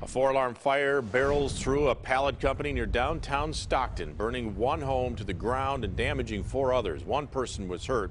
A four-alarm fire barrels through a pallet company near downtown Stockton, burning one home to the ground and damaging four others. One person was hurt.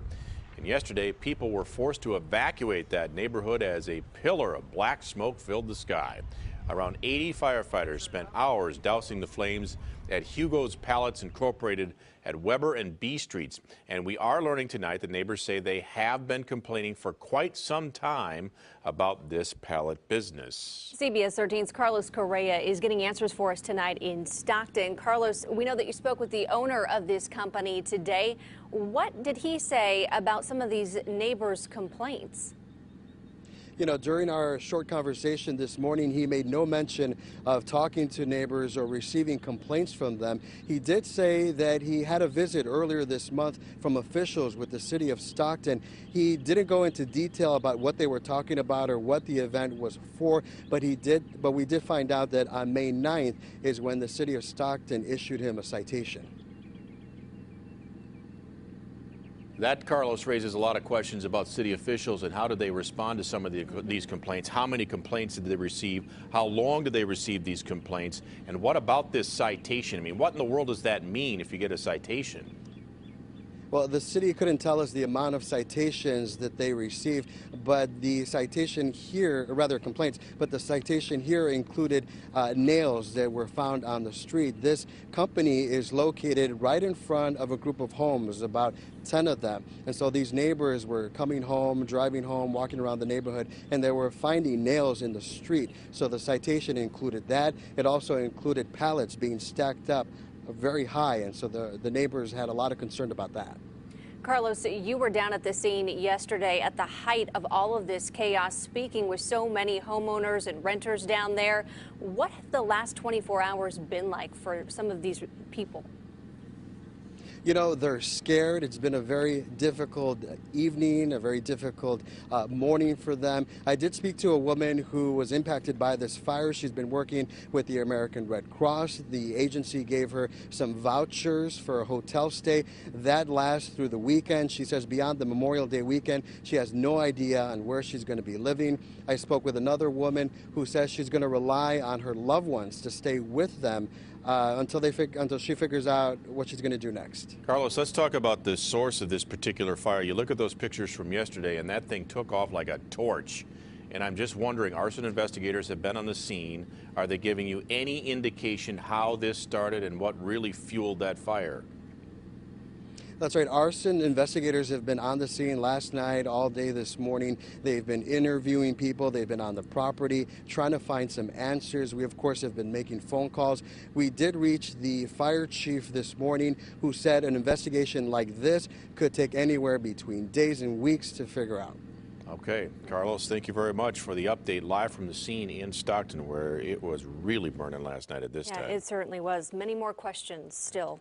And yesterday, people were forced to evacuate that neighborhood as a pillar of black smoke filled the sky. Around 80 firefighters spent hours dousing the flames at Hugo's Pallets Incorporated at Weber and B Streets. And we are learning tonight that neighbors say they have been complaining for quite some time about this pallet business. CBS 13's Carlos Correa is getting answers for us tonight in Stockton. Carlos, we know that you spoke with the owner of this company today. What did he say about some of these neighbors' complaints? You know, during our short conversation this morning, he made no mention of talking to neighbors or receiving complaints from them. He did say that he had a visit earlier this month from officials with the city of Stockton. He didn't go into detail about what they were talking about or what the event was for, but we did find out that on May 9th is when the city of Stockton issued him a citation. That, Carlos, raises a lot of questions about city officials and how did they respond to some of these complaints? How many complaints did they receive? How long did they receive these complaints? And what about this citation? I mean, what in the world does that mean if you get a citation? Well, the city couldn't tell us the amount of citations that they received, but the citation here, or rather complaints, but the citation here included nails that were found on the street. This company is located right in front of a group of homes, about 10 of them. And so these neighbors were coming home, driving home, walking around the neighborhood, and they were finding nails in the street. So the citation included that. It also included pallets being stacked up very high, and so the neighbors had a lot of concern about that. Carlos, you were down at the scene yesterday at the height of all of this chaos, speaking with so many homeowners and renters down there. What have the last 24 hours been like for some of these people? You know, they're scared. It's been a very difficult evening, a very difficult morning for them. I did speak to a woman who was impacted by this fire. She's been working with the American Red Cross. The agency gave her some vouchers for a hotel stay. That lasts through the weekend. She says beyond the Memorial Day weekend, she has no idea on where she's going to be living. I spoke with another woman who says she's going to rely on her loved ones to stay with them until she figures out what she's going to do next. Carlos, let's talk about the source of this particular fire. You look at those pictures from yesterday, and that thing took off like a torch. And I'm just wondering, arson investigators have been on the scene. Are they giving you any indication how this started and what really fueled that fire? That's right. Arson investigators have been on the scene last night, all day this morning. They've been interviewing people. They've been on the property trying to find some answers. We, of course, have been making phone calls. We did reach the fire chief this morning, who said an investigation like this could take anywhere between days and weeks to figure out. Okay, Carlos, thank you very much for the update live from the scene in Stockton, where it was really burning last night at this time. Yeah, it certainly was. Many more questions still